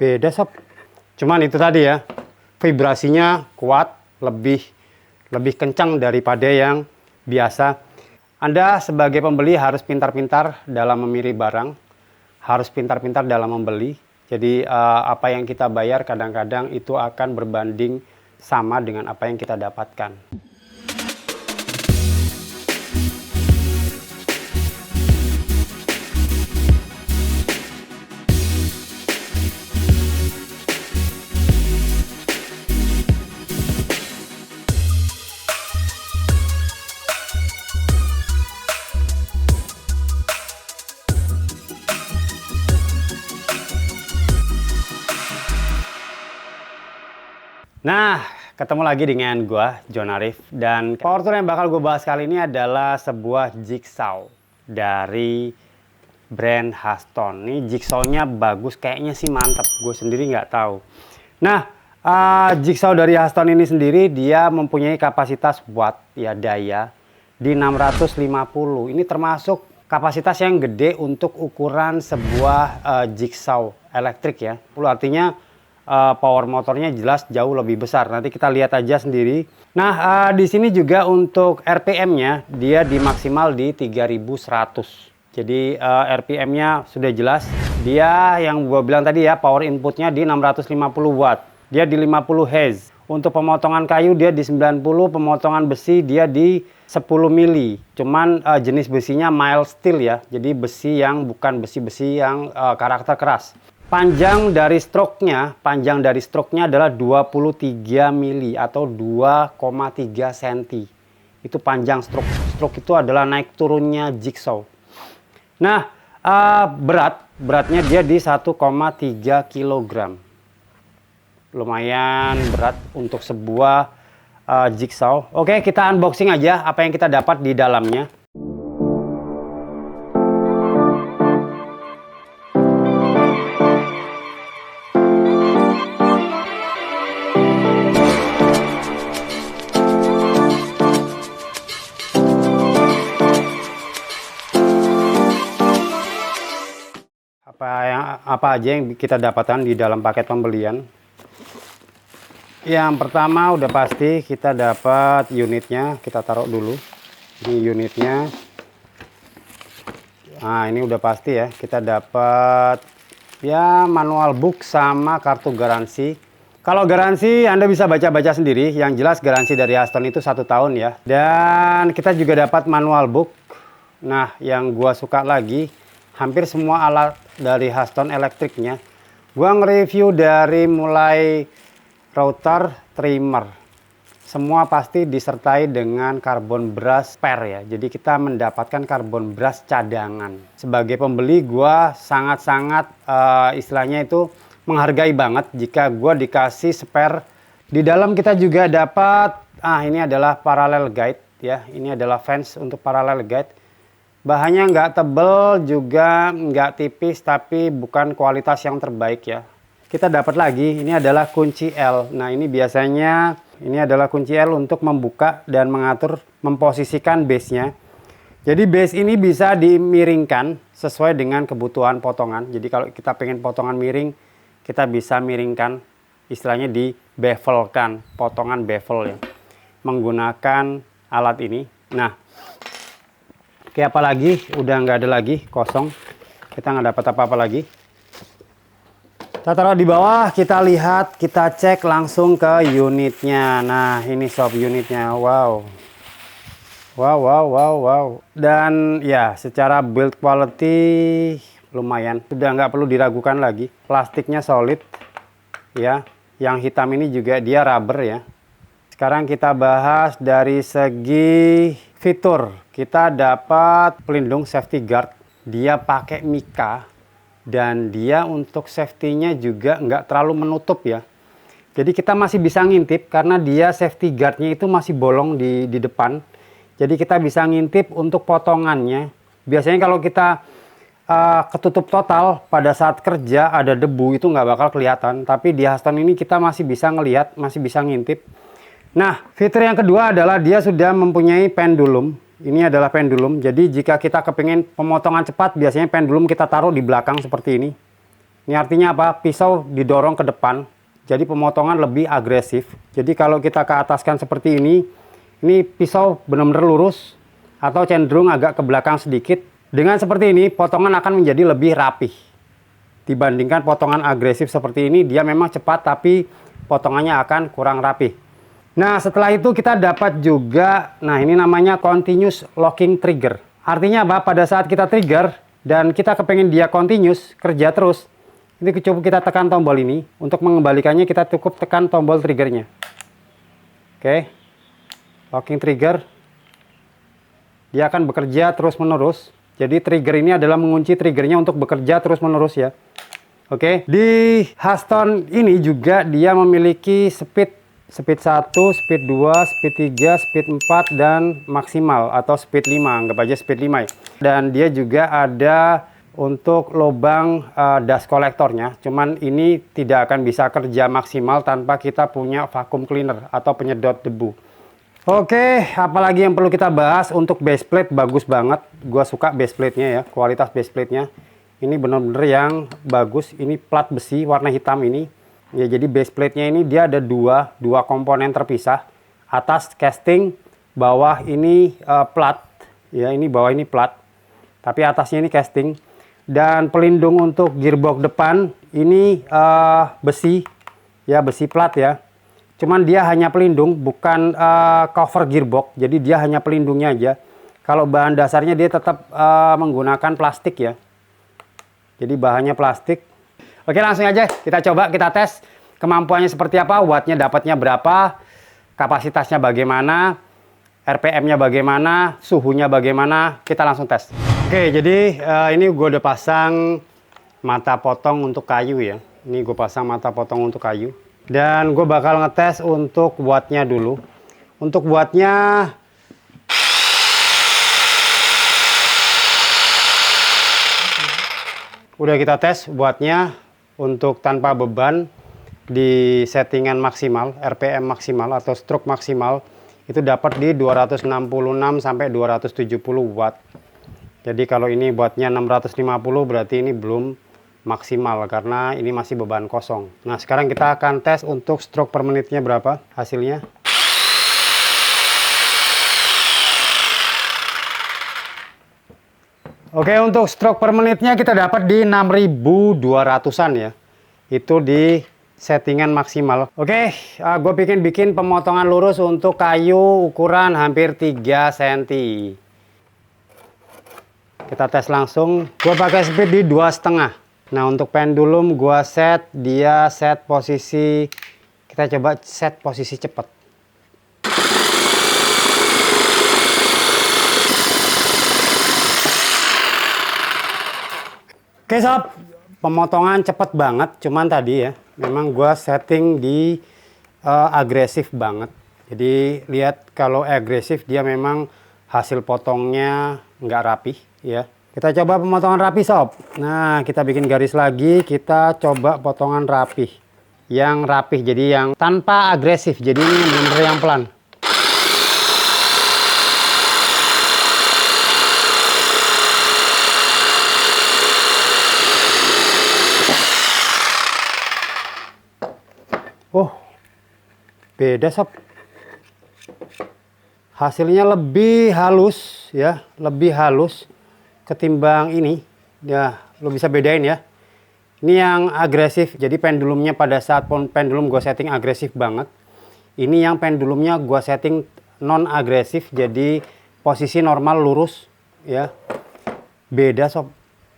Beda sob. Cuman itu tadi ya, vibrasinya kuat, lebih kencang daripada yang biasa. Anda sebagai pembeli harus pintar-pintar dalam memilih barang, harus pintar-pintar dalam membeli. Jadi apa yang kita bayar kadang-kadang itu akan berbanding sama dengan apa yang kita dapatkan. Nah, ketemu lagi dengan gua, John Arif, dan power tool yang bakal gue bahas kali ini adalah sebuah jigsaw dari brand Huston. Ini jigsawnya bagus, kayaknya sih mantap, gue sendiri nggak tahu. Nah, jigsaw dari Huston ini sendiri dia mempunyai kapasitas watt ya, daya di 650. Ini termasuk kapasitas yang gede untuk ukuran sebuah jigsaw elektrik ya. Artinya power motornya jelas jauh lebih besar. Nanti kita lihat aja sendiri. Nah, di sini juga untuk RPM-nya dia dimaksimal di 3100. Jadi RPM-nya sudah jelas. Dia yang gue bilang tadi ya, power inputnya di 650 watt. Dia di 50 Hz. Untuk pemotongan kayu dia di 90, pemotongan besi dia di 10 mili. Cuman jenis besinya mild steel ya. Jadi besi yang bukan besi-besi yang karakter keras. Panjang dari stroke-nya adalah 23 mili atau 2,3 cm. Itu panjang stroke. Stroke itu adalah naik turunnya jigsaw. Nah, beratnya dia di 1,3 kg. Lumayan berat untuk sebuah jigsaw. Oke, kita unboxing aja apa yang kita dapat di dalamnya. Apa aja yang kita dapatkan di dalam paket pembelian. Yang pertama udah pasti kita dapat unitnya, kita taruh dulu. Ini unitnya. Nah, ini udah pasti ya, kita dapat ya manual book sama kartu garansi. Kalau garansi Anda bisa baca-baca sendiri, yang jelas garansi dari Huston itu 1 tahun ya. Dan kita juga dapat manual book. Nah, yang gua suka lagi, hampir semua alat dari Huston elektriknya gua nge-review dari mulai router, trimmer, semua pasti disertai dengan carbon brush spare ya. Jadi kita mendapatkan carbon brush cadangan. Sebagai pembeli gua sangat-sangat istilahnya itu menghargai banget jika gua dikasih spare. Di dalam kita juga dapat ini adalah parallel guide ya. Ini adalah fans untuk parallel guide. Bahannya nggak tebel juga nggak tipis, tapi bukan kualitas yang terbaik ya. Kita dapat lagi, ini adalah kunci L. Nah, ini biasanya ini adalah kunci L untuk membuka dan mengatur, memposisikan base-nya. Jadi base ini bisa dimiringkan sesuai dengan kebutuhan potongan. Jadi kalau kita pengen potongan miring, kita bisa miringkan, istilahnya di bevelkan, potongan bevel ya, menggunakan alat ini. Nah, oke, apa lagi? Udah nggak ada lagi, kosong. Kita nggak dapat apa-apa lagi. Kita taruh di bawah, kita lihat, kita cek langsung ke unitnya. Nah, ini sob unitnya. Wow. Wow. Dan ya, secara build quality lumayan. Sudah nggak perlu diragukan lagi. Plastiknya solid. Ya, yang hitam ini juga dia rubber ya. Sekarang kita bahas dari segi fitur. Kita dapat pelindung safety guard. Dia pakai mica dan dia untuk safety-nya juga nggak terlalu menutup ya. Jadi kita masih bisa ngintip karena dia safety guard-nya itu masih bolong di depan. Jadi kita bisa ngintip untuk potongannya. Biasanya kalau kita ketutup total pada saat kerja ada debu itu nggak bakal kelihatan. Tapi di Huston ini kita masih bisa ngelihat, masih bisa ngintip. Nah, fitur yang kedua adalah dia sudah mempunyai pendulum. Ini adalah pendulum. Jadi jika kita kepingin pemotongan cepat, biasanya pendulum kita taruh di belakang seperti ini. Ini artinya apa? Pisau didorong ke depan, jadi pemotongan lebih agresif. Jadi kalau kita ke ataskan seperti ini pisau benar-benar lurus atau cenderung agak ke belakang sedikit. Dengan seperti ini, potongan akan menjadi lebih rapih. Dibandingkan potongan agresif seperti ini, dia memang cepat tapi potongannya akan kurang rapih. Nah, setelah itu kita dapat juga, nah ini namanya continuous locking trigger. Artinya apa? Pada saat kita trigger dan kita kepengen dia continuous, kerja terus, ini coba kita tekan tombol ini. Untuk mengembalikannya kita cukup tekan tombol triggernya. Oke. Locking trigger. Dia akan bekerja terus-menerus. Jadi trigger ini adalah mengunci triggernya untuk bekerja terus-menerus ya. Oke. Di Huston ini juga dia memiliki speed 1, speed 2, speed 3, speed 4, dan maksimal atau speed 5. Anggap aja speed 5 ya. Dan dia juga ada untuk lubang dust kolektornya. Cuman ini tidak akan bisa kerja maksimal tanpa kita punya vacuum cleaner atau penyedot debu. Oke, apalagi yang perlu kita bahas untuk base plate, bagus banget. Gua suka base plate-nya ya, kualitas base plate-nya. Ini benar-benar yang bagus. Ini plat besi warna hitam ini. Ya, jadi base plate-nya ini dia ada dua komponen terpisah. Atas casting, bawah ini plat. Ya, ini bawah ini plat. Tapi atasnya ini casting. Dan pelindung untuk gearbox depan ini besi. Ya, besi plat ya. Cuman dia hanya pelindung, bukan cover gearbox. Jadi dia hanya pelindungnya aja. Kalau bahan dasarnya dia tetap menggunakan plastik ya. Jadi bahannya plastik. Oke, langsung aja kita coba, kita tes kemampuannya seperti apa, wattnya dapatnya berapa, kapasitasnya bagaimana, RPM-nya bagaimana, suhunya bagaimana. Kita langsung tes. Oke, jadi ini gue udah pasang mata potong untuk kayu ya. Ini gue pasang mata potong untuk kayu. Dan gue bakal ngetes untuk wattnya dulu. Untuk wattnya udah kita tes wattnya untuk tanpa beban di settingan maksimal, RPM maksimal atau stroke maksimal itu dapat di 266 sampai 270 watt. Jadi kalau ini wattnya 650 berarti ini belum maksimal karena ini masih beban kosong. Nah, sekarang kita akan tes untuk stroke per menitnya berapa hasilnya. Oke, untuk stroke per menitnya kita dapat di 6.200-an ya. Itu di settingan maksimal. Oke, gue bikin pemotongan lurus untuk kayu ukuran hampir 3 cm. Kita tes langsung. Gue pakai speed di 2,5. Nah, untuk pendulum gua set posisi, kita coba set posisi cepat. Oke sob, pemotongan cepet banget, cuman tadi ya, memang gua setting di agresif banget. Jadi lihat kalau agresif dia memang hasil potongnya nggak rapih ya. Kita coba pemotongan rapi sob. Nah, kita bikin garis lagi, kita coba potongan rapih. Yang rapih, jadi yang tanpa agresif. Jadi ini benar-benar yang pelan. Oh, beda sob. Hasilnya lebih halus ya, lebih halus ketimbang ini. Ya, lo bisa bedain ya. Ini yang agresif, jadi pendulumnya pada saat pendulum gue setting agresif banget. Ini yang pendulumnya gue setting non agresif, jadi posisi normal lurus ya. Beda sob,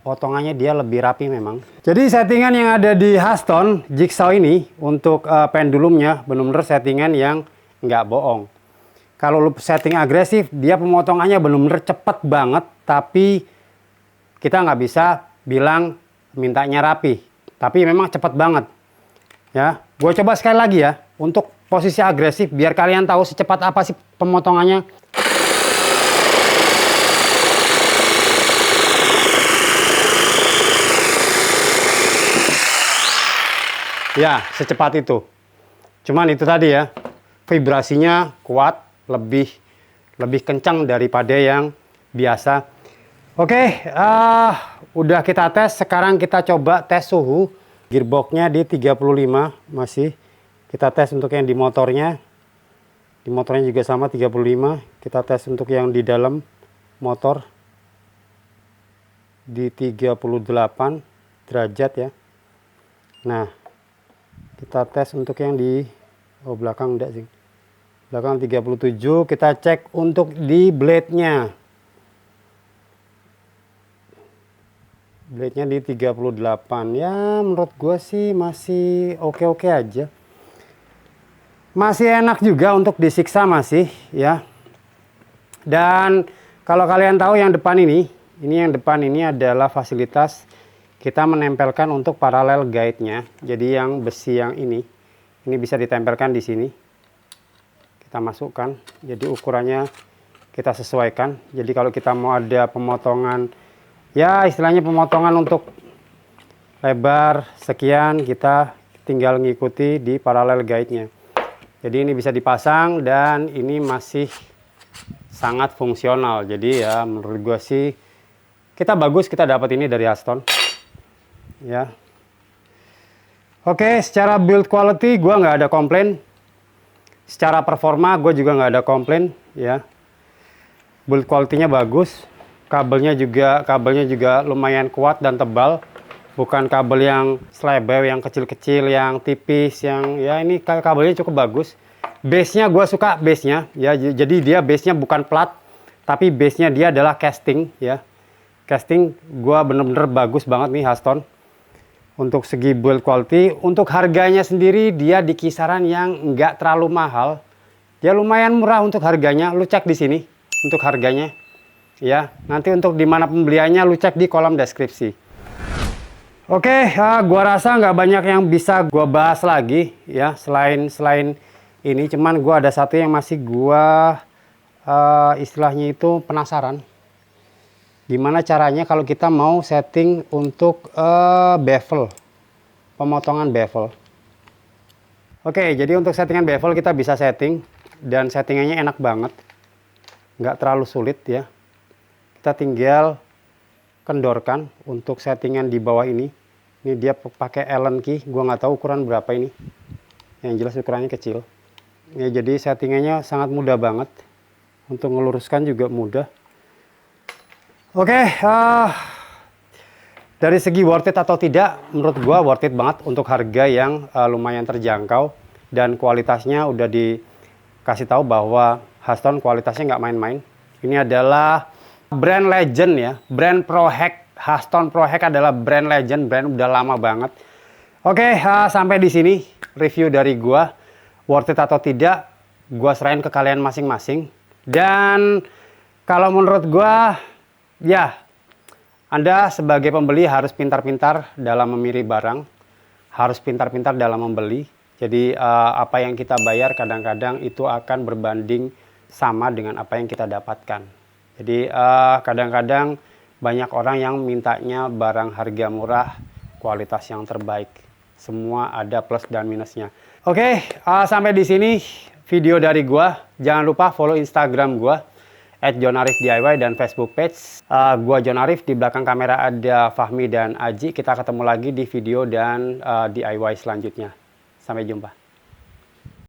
potongannya dia lebih rapi memang. Jadi settingan yang ada di Huston Jigsaw ini untuk pendulumnya benar-benar settingan yang nggak bohong. Kalau lu setting agresif, dia pemotongannya benar-benar cepet banget, tapi kita nggak bisa bilang mintanya rapi, tapi memang cepet banget. Ya, gue coba sekali lagi ya untuk posisi agresif biar kalian tahu secepat apa sih pemotongannya. Ya, secepat itu. Cuman itu tadi ya, vibrasinya kuat, lebih kencang daripada yang biasa. Oke, udah kita tes, sekarang kita coba tes suhu. Gearboxnya di 35 masih. Kita tes untuk yang di motornya. Di motornya juga sama 35. Kita tes untuk yang di dalam motor di 38 derajat ya. Nah, kita tes untuk yang di belakang enggak sih. Belakang 37, kita cek untuk di blade-nya. Blade-nya di 38. Ya, menurut gue sih masih oke-oke aja. Masih enak juga untuk disiksa masih ya. Dan kalau kalian tahu yang depan ini yang depan ini adalah fasilitas kita menempelkan untuk paralel guide-nya. Jadi yang besi yang ini bisa ditempelkan di sini. Kita masukkan. Jadi ukurannya kita sesuaikan. Jadi kalau kita mau ada pemotongan, ya istilahnya pemotongan untuk lebar sekian, kita tinggal ngikuti di paralel guide-nya. Jadi ini bisa dipasang dan ini masih sangat fungsional. Jadi ya menurut gue sih kita bagus, kita dapat ini dari Aston ya. Oke, secara build quality gue nggak ada komplain. Secara performa gue juga nggak ada komplain ya. Build quality-nya bagus. Kabelnya juga lumayan kuat dan tebal. Bukan kabel yang slebel, yang kecil-kecil, yang tipis, yang ya ini kabelnya cukup bagus. Base-nya gue suka base-nya ya. Jadi dia base-nya bukan plat, tapi base-nya dia adalah casting ya. Casting gue bener-bener bagus banget nih Aston. Untuk segi build quality, untuk harganya sendiri dia di kisaran yang nggak terlalu mahal. Dia lumayan murah untuk harganya. Lu cek di sini untuk harganya. Ya, nanti untuk di mana pembeliannya lu cek di kolom deskripsi. Oke, gua rasa nggak banyak yang bisa gua bahas lagi ya selain ini. Cuman gua ada satu yang masih gua istilahnya itu penasaran. Gimana caranya kalau kita mau setting untuk bevel, pemotongan bevel. Oke, jadi untuk settingan bevel kita bisa setting dan settingannya enak banget, nggak terlalu sulit ya. Kita tinggal kendorkan untuk settingan di bawah ini. Ini dia pakai Allen key, gua nggak tahu ukuran berapa ini. Yang jelas ukurannya kecil. Ya, jadi settingannya sangat mudah banget. Untuk ngeluruskan juga mudah. Oke, dari segi worth it atau tidak, menurut gua worth it banget untuk harga yang lumayan terjangkau dan kualitasnya udah dikasih tahu bahwa Aston kualitasnya nggak main-main. Ini adalah brand legend ya, brand Pro Hack. Aston Pro Hack adalah brand legend, brand udah lama banget. Oke, sampai di sini review dari gua. Worth it atau tidak, gua serahin ke kalian masing-masing. Dan kalau menurut gua, ya, Anda sebagai pembeli harus pintar-pintar dalam memilih barang, harus pintar-pintar dalam membeli. Jadi apa yang kita bayar kadang-kadang itu akan berbanding sama dengan apa yang kita dapatkan. Jadi kadang-kadang banyak orang yang mintanya barang harga murah, kualitas yang terbaik. Semua ada plus dan minusnya. Oke, sampai di sini video dari gua. Jangan lupa follow Instagram gua @jonarifDIY dan Facebook page. Gua Jon Arif, di belakang kamera ada Fahmi dan Aji. Kita ketemu lagi di video dan DIY selanjutnya. Sampai jumpa.